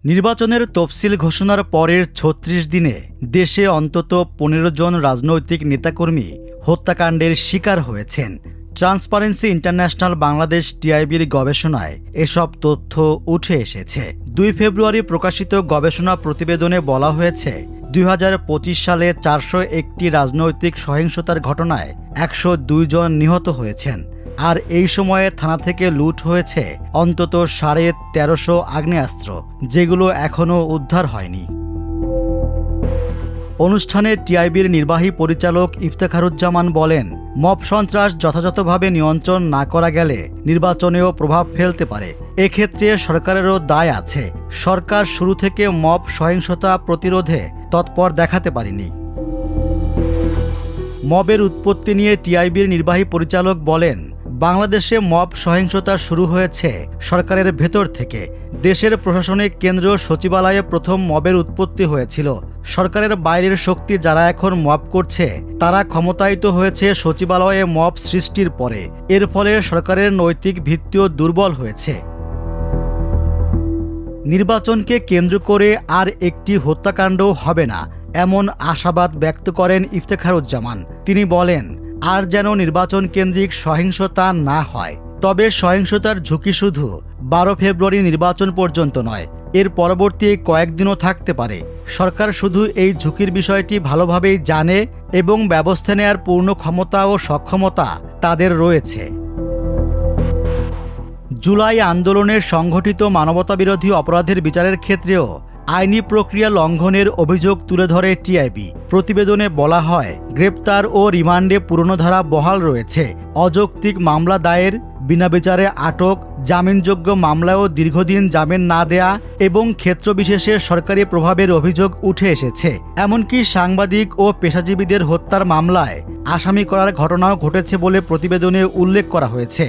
নির্বাচনের তফসিল ঘোষণার পরের ৩৬ দিনে দেশে অন্তত ১৫ জন রাজনৈতিক নেতাকর্মী হত্যাকাণ্ডের শিকার হয়েছেন। ট্রান্সপারেন্সি ইন্টারন্যাশনাল বাংলাদেশ টিআইবির গবেষণায় এসব তথ্য উঠে এসেছে। ২ ফেব্রুয়ারি প্রকাশিত গবেষণা প্রতিবেদনে বলা হয়েছে ২০২৫ সালে ৪০১টি রাজনৈতিক সহিংসতার ঘটনায় ১০২ জন নিহত হয়েছেন। আর এই সময়ে থানা থেকে লুট হয়েছে অন্তত ১৩৫০ আগ্নেয়াস্ত্র, যেগুলো এখনও উদ্ধার হয়নি। অনুষ্ঠানে টিআইবির নির্বাহী পরিচালক ইফতেখারুজ্জামান বলেন, মব সন্ত্রাস যথাযথভাবে নিয়ন্ত্রণ না করা গেলে নির্বাচনেও প্রভাব ফেলতে পারে। এক্ষেত্রে সরকারেরও দায় আছে। সরকার শুরু থেকে মব সহিংসতা প্রতিরোধে তৎপর দেখাতে পারেনি। মবের উৎপত্তি নিয়ে টিআইবির নির্বাহী পরিচালক বলেন, বাংলাদেশে মব সহিংসতা শুরু হয়েছে সরকারের ভেতর থেকে। দেশের প্রশাসনিক কেন্দ্র সচিবালয়ে প্রথম মবের উৎপত্তি হয়েছিল। সরকারের বাইরের শক্তি যারা এখন মব করছে তারা ক্ষমতায়িত হয়েছে সচিবালয়ে মব সৃষ্টির পরে। এর ফলে সরকারের নৈতিক ভিত্তিও দুর্বল হয়েছে। নির্বাচনকে কেন্দ্র করে আর একটি হত্যাকাণ্ডও হবে না, এমন আশাবাদ ব্যক্ত করেন ইফতেখারুজ্জামান। তিনি বলেন, আর যেন নির্বাচন কেন্দ্রিক সহিংসতা না হয়। তবে সহিংসতার ঝুঁকি শুধু ১২ ফেব্রুয়ারি নির্বাচন পর্যন্ত নয়, এর পরবর্তী কয়েকদিনও থাকতে পারে। সরকার শুধু এই ঝুঁকির বিষয়টি ভালোভাবেই জানে এবং ব্যবস্থা নেওয়ার পূর্ণ ক্ষমতা ও সক্ষমতা তাদের রয়েছে। জুলাই আন্দোলনের সংঘটিত মানবতাবিরোধী অপরাধের বিচারের ক্ষেত্রেও আইনি প্রক্রিয়া লঙ্ঘনের অভিযোগ তুলে ধরে টিআইবি। প্রতিবেদনে বলা হয়, গ্রেপ্তার ও রিমান্ডে পুরনো ধারা বহাল রয়েছে। অযৌক্তিক মামলা দায়ের, বিনা বিচারে আটক, জামিনযোগ্য মামলায়ও দীর্ঘদিন জামিন না দেয়া এবং ক্ষেত্রবিশেষে সরকারি প্রভাবের অভিযোগ উঠে এসেছে। এমনকি সাংবাদিক ও পেশাজীবীদের হত্যার মামলায় আসামি করার ঘটনাও ঘটেছে বলে প্রতিবেদনে উল্লেখ করা হয়েছে।